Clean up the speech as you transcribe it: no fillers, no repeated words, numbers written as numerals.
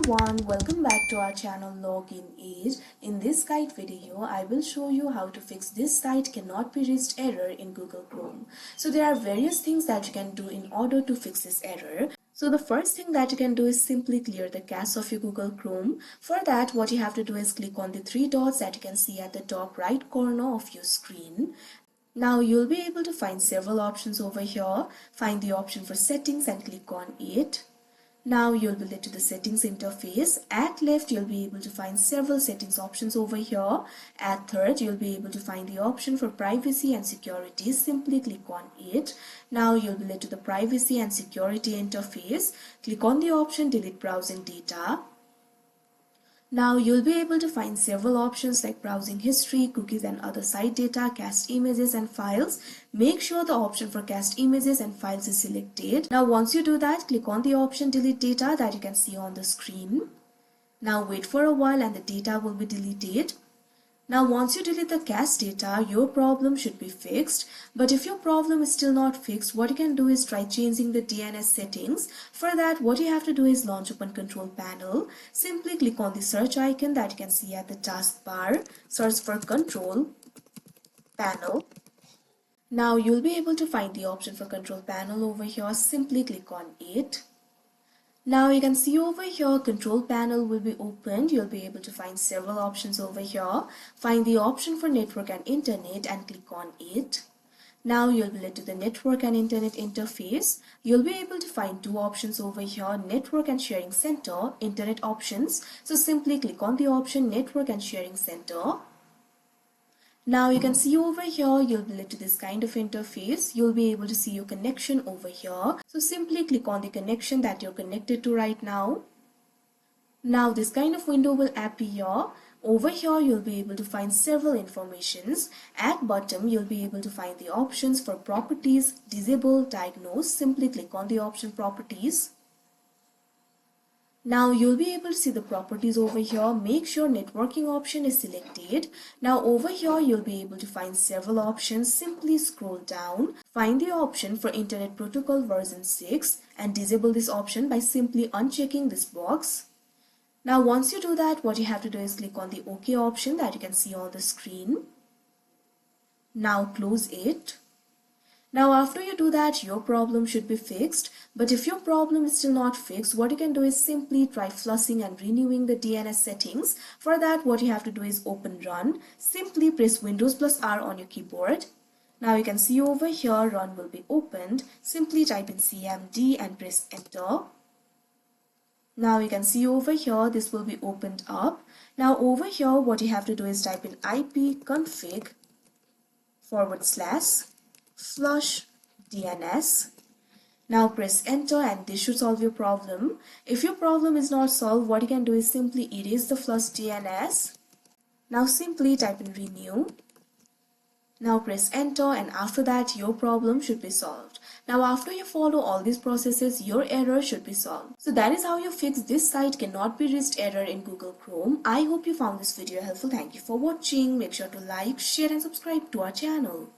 everyone, welcome back to our channel Login Age. In this guide video, I will show you how to fix this site cannot be reached error in Google Chrome. So there are various things that you can do in order to fix this error. So the first thing that you can do is simply clear the cache of your Google Chrome. For that, what you have to do is click on the three dots that you can see at the top right corner of your screen. Now you'll be able to find several options over here. Find the option for settings and click on it. Now you'll be led to the settings interface. At left, you'll be able to find several settings options over here. At third, you'll be able to find the option for privacy and security. Simply click on it. Now you'll be led to the privacy and security interface. Click on the option delete browsing data. Now you'll be able to find several options like browsing history, cookies and other site data, cached images and files. Make sure the option for cached images and files is selected. Now once you do that, click on the option delete data that you can see on the screen. Now wait for a while and the data will be deleted. Now once you delete the cached data, your problem should be fixed. But if your problem is still not fixed, what you can do is try changing the DNS settings. For that, what you have to do is launch Open Control Panel. Simply click on the search icon that you can see at the taskbar. Search for Control Panel. Now you'll be able to find the option for Control Panel over here. Simply click on it. Now you can see over here, control panel will be opened. You'll be able to find several options over here. Find the option for network and internet and click on it. Now you'll be led to the network and internet interface. You'll be able to find two options over here, network and sharing center, internet options. So simply click on the option network and sharing center. Now you can see over here, you'll be led to this kind of interface. You'll be able to see your connection over here. So simply click on the connection that you're connected to right now. Now this kind of window will appear. Over here, you'll be able to find several informations. At bottom, you'll be able to find the options for properties, disable, diagnose. Simply click on the option properties. Now you'll be able to see the properties over here. Make sure networking option is selected. Now over here you'll be able to find several options. Simply scroll down. Find the option for Internet Protocol version 6 and disable this option by simply unchecking this box. Now once you do that, what you have to do is click on the OK option that you can see on the screen. Now close it. Now after you do that, your problem should be fixed. But if your problem is still not fixed, what you can do is simply try flushing and renewing the DNS settings. For that, what you have to do is open run. Simply press Windows plus R on your keyboard. Now you can see over here, run will be opened. Simply type in CMD and press enter. Now you can see over here, this will be opened up. Now over here, what you have to do is type in ipconfig/flush DNS. Now press enter and this should solve your problem. If your problem is not solved, what you can do is simply erase the flush DNS. Now simply type in renew. Now press enter and after that your problem should be solved. Now after you follow all these processes, your error should be solved. So that is how you fix this site cannot be reached error in Google Chrome. I hope you found this video helpful. Thank you for watching. Make sure to like, share and subscribe to our channel.